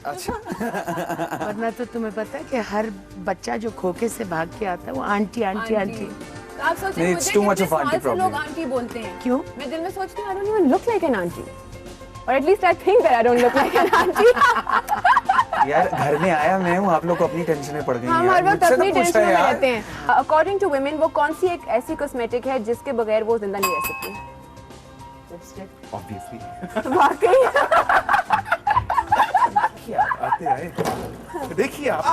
अच्छा। वरना तो तुम्हें पता है कि हर बच्चा जो खोखे से भाग के आता है वो आंटी आंटी आंटी। तो आप सोचें नहीं, मुझे it's too much कितने of aunty साल से लोग problem. आंटी बोलते हैं। क्यों? मैं दिल में सोचती हूँ I don't even look like an auntie. Or at least I think that I don't look like an auntie. यार घर में आया मैं हूँ, आप लोग को अपनी टेंशन में पड़ गई हम यार, हर वक्त मुझसे तो अपनी पूछा टेंशन में यार। रहते हैं। According to women, वो कौन सी एक ऐसी कॉस्मेटिक है जिसके बगैर वो जिंदा नहीं रह सकती? Obviously. वाकई। क्या आते आए। देखिए आप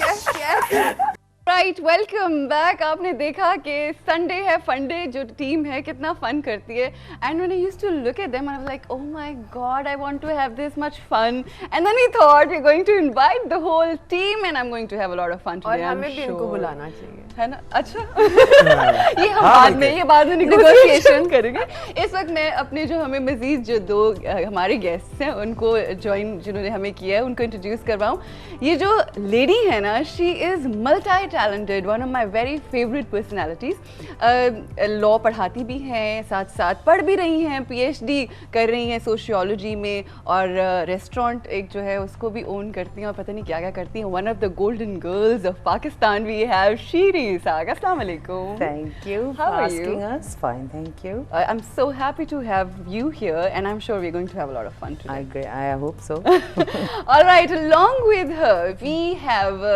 देखिए। Right, welcome back. आपने देखा कि संडे है, फंडे जो टीम है कितना फन करती है। And when I used to look at them I was like, oh my god, I want to have this much fun. And then we thought we are going to invite the whole team and I am going to have a lot of fun today. और हमें भी इनको बुलाना चाहिए, है ना? अच्छा। ये बाद में नेगोशिएशन करेंगे। इस वक्त मैं अपने जो हमें मजीद जो दो हमारे गेस्ट्स हैं उनको ज्वाइन, जिन्होंने हमें किया है, उनको इंट्रोड्यूस करवाऊँ। ये जो लेडी है ना, she is multi talented, one of my very favourite personalities. Law पढ़ाती भी हैं, साथ साथ पढ़ भी रही हैं, PhD कर रही हैं सोशियोलॉजी में, और रेस्टोरेंट एक जो है उसको भी ओन करती हैं, और पता नहीं क्या क्या करती हैं। One of the golden girls of Pakistan we have Sheeri Isaaq. Assalamu alaikum. Thank you How for are asking you? us. Fine, thank you. I'm so happy to have you here, and I'm sure we're going to have a lot of fun today. I hope so. All right, along with her we have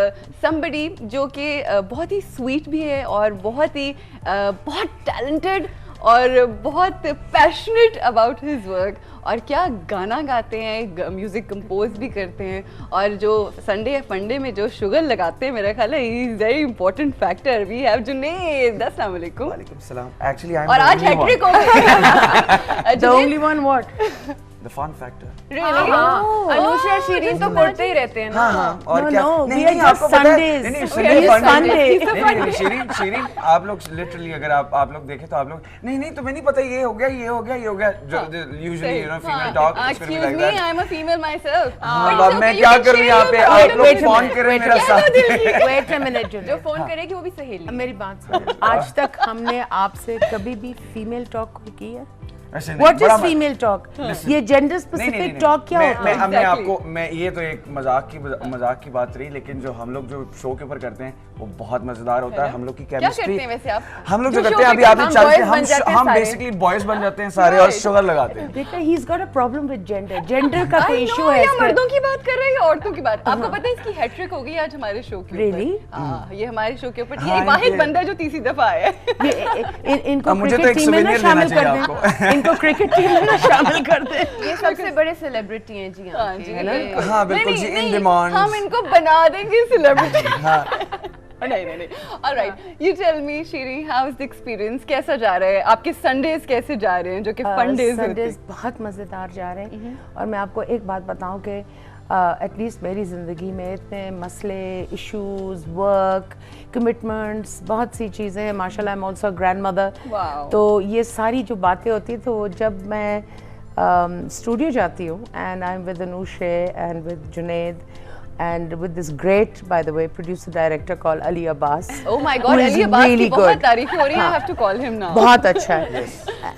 somebody जो कि बहुत ही sweet भी है और बहुत ही बहुत talented और बहुत पैशनेट अबाउट हिज वर्क, और क्या गाना गाते हैं, म्यूजिक कंपोज भी करते हैं, और जो संडे फंडे में जो शुगर लगाते हैं, मेरा ख्याल है he is very important factor. We have Junaid. अस्सलाम वालेकुम। वालेकुम सलाम। Actually, I'm और the आज only one. हैट्रिक हो गई। The only one what? The fun factor. Really? Anusha और शीरीन तो पढ़ते ही रहते हैं ना। हाँ, और No, क्या? no, नहीं, we are नहीं, just आपको पता है- Sundays. नहीं, नहीं, We Sunday are just fun day। Sunday. नहीं, नहीं, शीरीन, आप लोग लिटरली अगर आप लोग देखें तो आप लोग नहीं तुम्हें नहीं पता, ये हो गया ये हो गया ये हो गया, जो usually you know female talk Excuse me, I'm a female myself. अब मैं क्या करूं यहाँ पे, आप लोग फोन करें मेरा साथ। Wait a minute, जो Junaid. फोन करेगी वो भी सहेली। मेरी बात सुनो। आज तक हमने आपसे कभी भी फीमेल टॉक की है? ऐसे नहीं, What बड़ा is female talk? ये जेंडर स्पेसिफिक टॉक क्या होता है? मैं आपको ये तो एक मजाक की बात रही, लेकिन जो हम लोग जो शो के ऊपर करते हैं वो बहुत मजेदार होता है। हम लोग की क्या करते केमिस्ट्री हैं वैसे आप? हम लोग जो जो करते हैं, show अभी पे आपने हम चल boys के बन जाते हैं हम सारे। बेसिकली बॉयज बन जाते हैं सारे और शुगर लगाते हैं। देखा, he's got a problem with gender. Gender का कोई इशू है ये इसमें? मर्दों की बात कर रहे हैं या औरतों की बात? आपको पता है इसकी हैट्रिक हो गई आज हमारे शो के ऊपर। Really? हाँ, ये हमारे शो के ऊपर हाँ, ये वाहिद ये- बंदा है जो तीसरी दफा आया है। इनको अब मुझे तो क्रिकेट एक टीम में ना souvenir शामिल देना कर चाहिए दें। इनको क्रिकेट टीम में ना शामिल कर दें। ये सबसे बड़े सेलिब्रिटी हैं जी यहाँ हाँ के, जी, है ना? हाँ, बिल्कुल जी, in demand। हम इनको बना देंगे सेलिब्रिटी। हाँ, नहीं। Alright, you tell me Sheeri, how is the experience, कैसा जा रहा है आपके संडेज, कैसे जा रहे हैं जो कि फन डेज होते संडेज हैं? बहुत मज़ेदार जा रहे हैं। और मैं आपको एक बात बताऊं कि एटलीस्ट मेरी ज़िंदगी में इतने मसले, इश्यूज, वर्क, कमिटमेंट्स, बहुत सी चीज़ें हैं। माशाल्लाह, I am also grand mother. Wow. तो ये सारी जो बातें होती हैं, तो जब मैं स्टूडियो जाती हूँ and I am with Anoushay and with Junaid and with this great, by the way, producer director called Ali Abbas. Oh my who God, is Ali Abbas की really बहुत good. तारीफ हो रही है। I have to call him now. बहुत अच्छा है,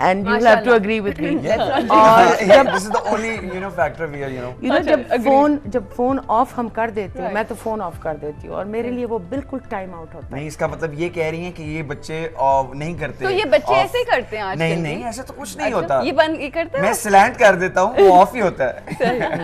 and you will have to agree with me. और this is the only factor we are You know, अच्छा, जब फोन ऑफ हम कर देते हैं, Right. मैं तो फोन ऑफ कर देती हूँ, और मेरे लिए वो बिल्कुल टाइम आउट होता है। नहीं, इसका मतलब ये कह रही हैं कि ये बच्चे नहीं करते। तो ये बच्चे off। ऐसे ही करते हैं आजकल नहीं भी? नहीं, ऐसा तो कुछ नहीं अच्छा, होता। ये करते हैं? मैं सिलेंट कर देता हूँ, वो ऑफ ही होता है।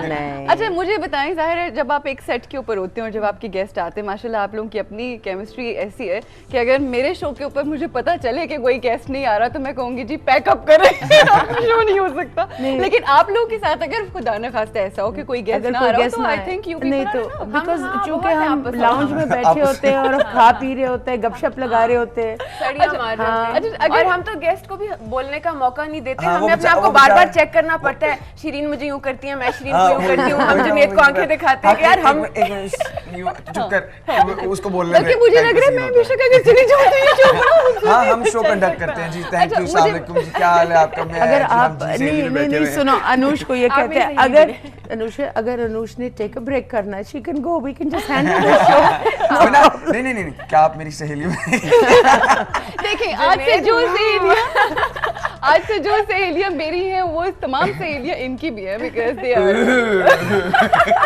नहीं, अच्छा, मुझे बताएं, जाहिर है जब आप एक सेट के ऊपर होते हैं और जब आपके गेस्ट आते हैं, माशाल्लाह आप लोगों की अपनी केमिस्ट्री ऐसी है कि अगर मेरे शो के ऊपर मुझे पता चले कि कोई गेस्ट नहीं आ रहा तो मैं कहूंगी जी पैकअप करें, शो नहीं हो सकता। लेकिन आप लोगों के साथ अगर खुदा न खास्ता ऐसा हो कि कोई गेस्ट अगर ना कोई आ रहा हो गेस्ट तो ना आई आए, थिंक यू नहीं तो पीपल बिकॉज हाँ, चूंकि बहुत है हम आपस में। लाउंज में बैठे होते हैं और खा पी रहे होते हैं, गपशप लगा रहे होते हैं। सड़ियाँ मार रहे हाँ। होते हैं। अच्छा, और हम तो गेस्ट को भी बोलने का मौका नहीं देते। हाँ, वो हमें अपने बेचारा- आप को वो बार बार बेचारा- चेक करना पड़ता है। शीरीन मुझे यूं करती है, मैं शीरीन हाँ, को यूं करती हूँ, हम वो- जुनैद को आंखें दिखाते हैं। यार हम चुप कर, उसको बोलने बल्कि मुझे लग रहा है मैं बेशक अगर चली जाऊँ तो ये शो हाँ, हम शो कंडक्ट करते हैं जी। थैंक यू, अस्सलाम वालेकुम जी, क्या हाल है आपका? मैं अगर जी, हम आप जी सहेली नहीं में नहीं बैठे नहीं हुए हैं। सुनो, अनुष को ये आप कहते हैं, भी सही अगर अनुष ने टेक अ ब्रेक करना है, she can go, we can just handle the show. नहीं, क्या आप मेरी सहेली में? देखें आज से जो सहेलियां आज से जो सहेलियां मेरी हैं वो तमाम सहेलियां इनकी भी हैं बिकॉज दे आर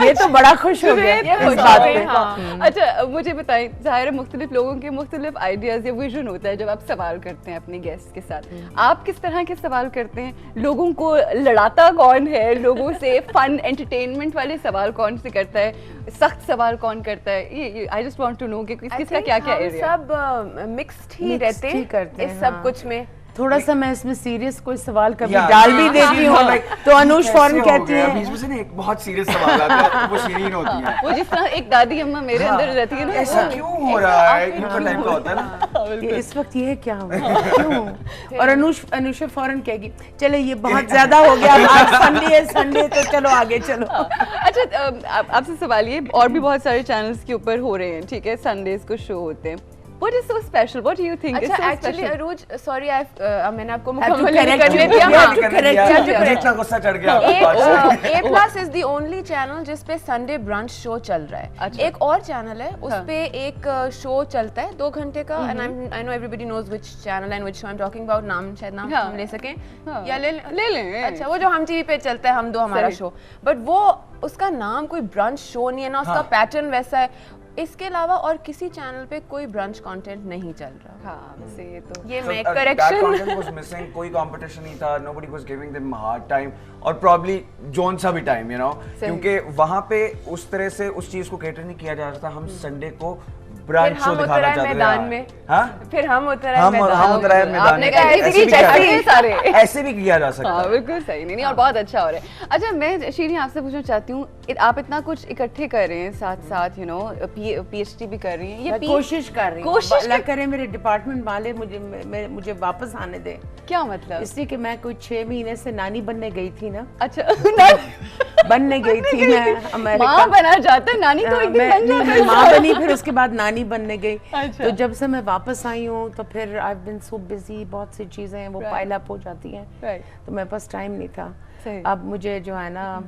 ये तो बड़ा खुश हो गया ये इस खुश बात हो गए, पे। हाँ। अच्छा मुझे बताएं, ज़ाहिर है मुख्तलिफ लोगों के मुख्तलिफ आइडियाज़ या विजन होता है जब आप सवाल करते हैं अपने गेस्ट के साथ। आप किस तरह के सवाल करते हैं? लोगों को लड़ाता कौन है? लोगों से फन एंटरटेनमेंट वाले सवाल कौन से करता है? सख्त सवाल कौन करता है? ये I just want to know कि किसका क्या क्या हम एरिया। सब मिक्स्ड ही Mixed रहते ही करते हैं हैं, इस सब हाँ। कुछ में। थोड़ा सा मैं इसमें सीरियस कोई सवाल कभी Yeah, डाल भी yeah, देती yeah, हूँ like, तो अनुष कैसे फौरन हो कहती गया? है बीच में से ना एक बहुत सीरियस सवाल आता है, वो शीरीन होती है। वो जिस तरह एक दादी अम्मा मेरे अंदर रहती है ना, ऐसा वो- क्यों हो रहा है? इनका टाइप का होता है ना। कि इस वक्त ये क्या हुआ क्यों? और अनुष फौरन कहेगी चले ये बहुत ज्यादा हो गया, अब आज संडे है, संडे तो चलो आगे चलो। अच्छा आपसे सवाल ये, और भी बहुत सारे चैनल्स के ऊपर हो रहे हैं, ठीक है, संडेज को शो होते हैं। What is so special? What do you think is अच्छा so एक्चुअली special? अरूज सॉरी मैंने आपको Have to मुकम्मल correct करने you. दिया। Yeah, हाँ। to correct यार, you. मुझे इतना गुस्सा चढ़ गया। A plus is the only channel जिस पे संडे ब्रंच शो चल रहा है। अच्छा। एक और चैनल है उस हाँ। पे एक शो चलता है 2 घंटे का, and I know everybody knows which channel and which show I am talking about. नाम शायद नाम हाँ। हम ले सकें हाँ। या ले लें। अच्छा, वो जो हम टीवी पे चलता है हम दो हमारा सही। शो, बट वो उसका नाम कोई ब्रंच शो नहीं है ना, उसका हाँ। पैटर्न वैसा है। इसके अलावा और किसी चैनल पे कोई ब्रंच कंटेंट नहीं चल रहा। हाँ से ये तो ये मैं that correction content was missing, कोई competition नहीं था, nobody was giving them hard time और probably जोन सा भी time, you know, क्योंकि वहाँ पे उस तरह से उस चीज को cater नहीं किया जा रहा था। हम संडे को ब्रांच फिर शो हम दिखाना उतर आए चाहते थे। मैदान में। हाँ? फिर हम उतर आए हम मैदान उतर आए मैदान आपने में। कहा ऐसे ऐसे भी किया- भी चाहिए सारे। ऐसे भी किया जा सकता हाँ है। बिल्कुल सही, नहीं और बहुत अच्छा हो रहा है। अच्छा मैं शीरी आपसे पूछना चाहती हूँ, आप इतना कुछ इकट्ठे कर रहे हैं साथ साथ, यू नो PhD भी कर रही हैं, ये मैं कोशिश कर रही हूँ, कोशिश अल्लाह करे मेरे डिपार्टमेंट वाले मुझे वापस आने दे, क्या मतलब? इसलिए कि मैं कोई 6 महीने से नानी बनने गई थी ना, अच्छा बनने गई थी मैं अमेरिका। माँ बना जाता है, नानी तो एक दिन बन जाता है। माँ बनी, फिर उसके बाद नानी बनने गई। अच्छा। तो जब से मैं वापस आई हूँ तो फिर I have been so busy, बहुत सी चीजें हैं वो Right. पाइल अप हो जाती हैं, Right. तो मेरे पास टाइम नहीं था। सही। अब मुझे जो है ना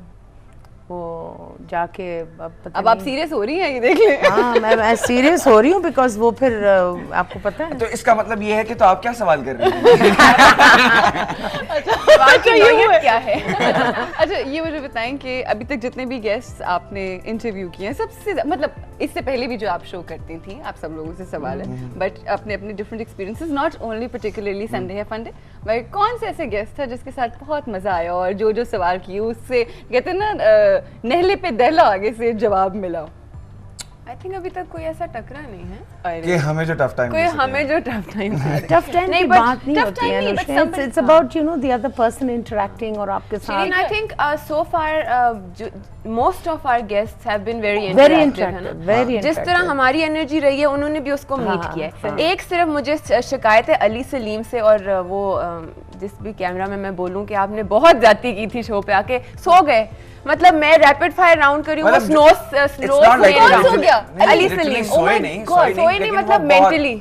वो जाके अब पता अब आप नहीं- सीरियस हो रही हैं, ये देख लें। हाँ मैं सीरियस हो रही हूँ बिकॉज वो फिर आपको पता है तो इसका मतलब ये है कि तो आप क्या सवाल कर रही हैं? बाकी नौयत क्या है? अच्छा ये मुझे बताएं कि अभी तक जितने भी गेस्ट आपने इंटरव्यू किए हैं, सबसे मतलब इससे पहले भी जो आप शो करती थी, आप सब लोगों से सवाल है, बट अपने अपने different experiences, not only particularly Sunday है फंडे, भाई कौन से ऐसे गेस्ट था जिसके साथ बहुत मजा आया और जो जो सवाल किए उससे कहते हैं ना नहले पे दहला आगे से जवाब मिला? आई थिंक अभी तक कोई ऐसा टकरा नहीं है कि हमें जो टफ टाइम कोई हमें जो टफ टाइम टफ टाइम नहीं, की but बात नहीं tough होती time है नहीं, but Anushka, somebody- it's about you know the other person interacting और आपके Shireen, साथ I think so far most of our guests have been very Very interactive, है ना? interactive, very जिस तरह interactive. हमारी एनर्जी रही है उन्होंने भी उसको मीट हाँ, किया है। हाँ। एक सिर्फ मुझे शिकायत है अली सलीम से, और वो जिस भी कैमरा में मैं बोलूं कि आपने बहुत ज्यादा की थी शो पे आके, सो गए। मतलब मैं रैपिड फायर राउंड करी हूँ, वो स्लो कौन सो गया? Ali Salim. Oh my God, सोए नहीं मतलब मेंटली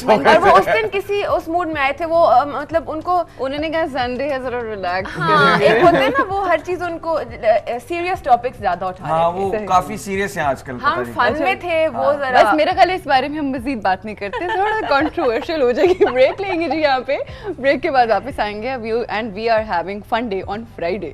और वो उस दिन किसी उस मूड में आए थे, वो मतलब उनको उन्होंने कहा संडे है, जरा रिलैक्स। हाँ एक होते हैं ना वो हर चीज उनको सीरियस टॉपिक्स ज्यादा उठा हाँ रहे थे। वो काफी सीरियस है आजकल, पता हम नहीं। फन में थे वो जरा बस मेरा ख्याल है इस बारे में हम मजीद बात नहीं करते, थोड़ा कंट्रोवर्शियल हो जाएगी। ब्रेक लेंगे जी यहाँ पे, ब्रेक के बाद वापस आएंगे। We are having fun day on Friday.